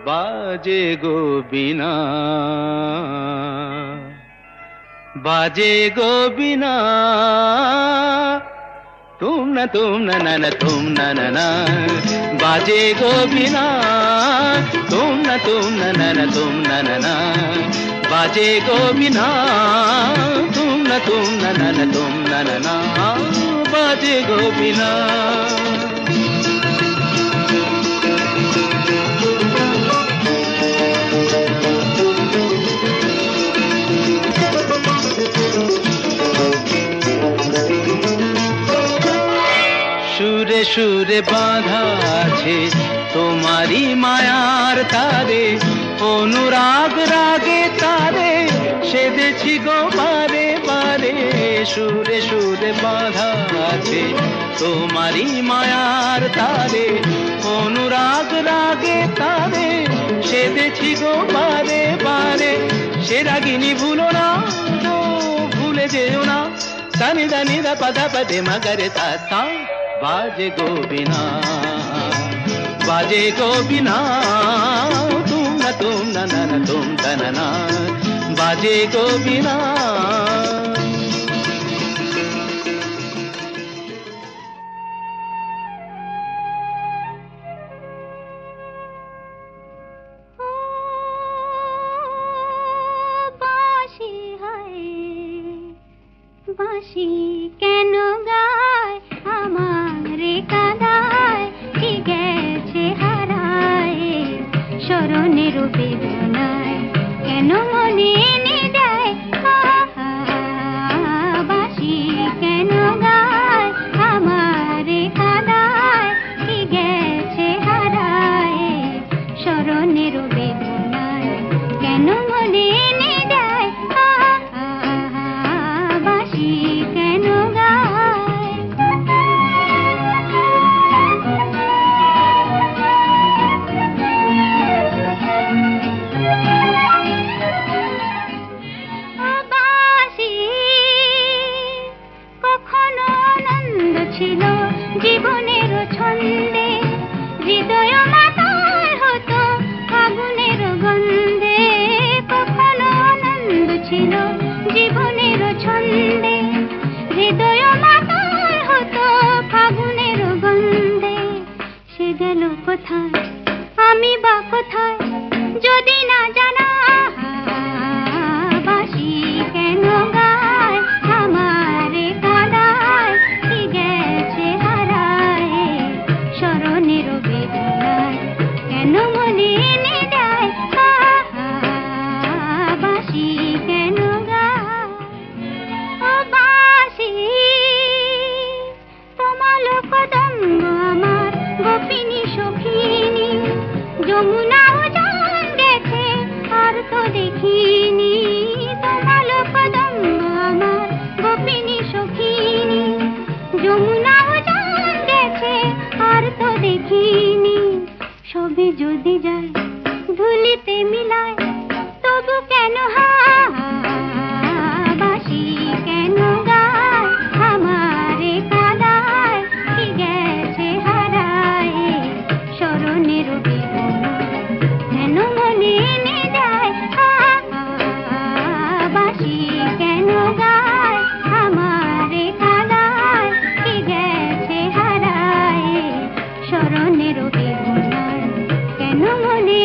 বাজে গো বীণা, বাজে গো বীণা, তুম না না না তুম না না, বাজে গো বীণা, তুম না না না তুম না না, বাজে গো বীণা, তুম না না তুম না না, বাজে গো বীণা। সুরে সুরে বাঁধা আছে তোমারি মায়ার তারে, অনুরাগ রাগে তারে সেধেছি গো বারে বারে। সুরে সুরে বাঁধা আছে তোমারি মায়ার তারে, অনুরাগ রাগে তারে সেধেছি গো বারে বারে। সে রাগিনী ভুলো না, ভুলে যেও না, সানি দানি দা পদা পদে মগরে তা। বাজে গো বীণা, বাজে গো বীণা, তুম না না তুম না না, বাজে গো বীণা। বাঁশি কেন গায় আমারে কাঁদায়, কি গেছে হারায় শরণের বেদনায়, কেন মনে এনে দেয় বাঁশি কেন গায় আমারে কাঁদায়, কি গেছে হারায় শরণের বেদনায়, কেন মনে এনে দেয় কেন গায়। বাঁশি কখনো আনন্দ ছিল জীবনের ছন্দে, হৃদয় মাতাল হতো ফাগুনের গন্ধে। কখনো আনন্দ ছিল জীবনের ছন্দে, হৃদয় মাতাল হতো ফাগুনের গন্ধে। সে গেল কোথায়, আমি বা কোথায় যদি না জানা, বাঁশি কেন গায় আমারে কাঁদায়, কি গেছে হারায় শরণের বেদনায়, কেন মনে এনে দেয় বাঁশি কেন গায়। বাঁশি তোমার কদম্ব আমার গোপিনী সখিনী, যমুনাও জান গেছে আর তো দেখিনি। তোমার কদম্ব আমার গোপিনী সখিনী, যমুনাও জান গেছে আর তো দেখিনি। সবে যদি যায় ধুলিতে মিলায়, তবু কেন বাঁশি কেন গায় আমারে কাঁদায়, কি গেছে হারায় শরণের বেদনায়, কেন মনে এনে দেয় বাঁশি কেন গায় আমারে কাঁদায়, কি গেছে হারায় শরণের বেদনায়, কেন মনে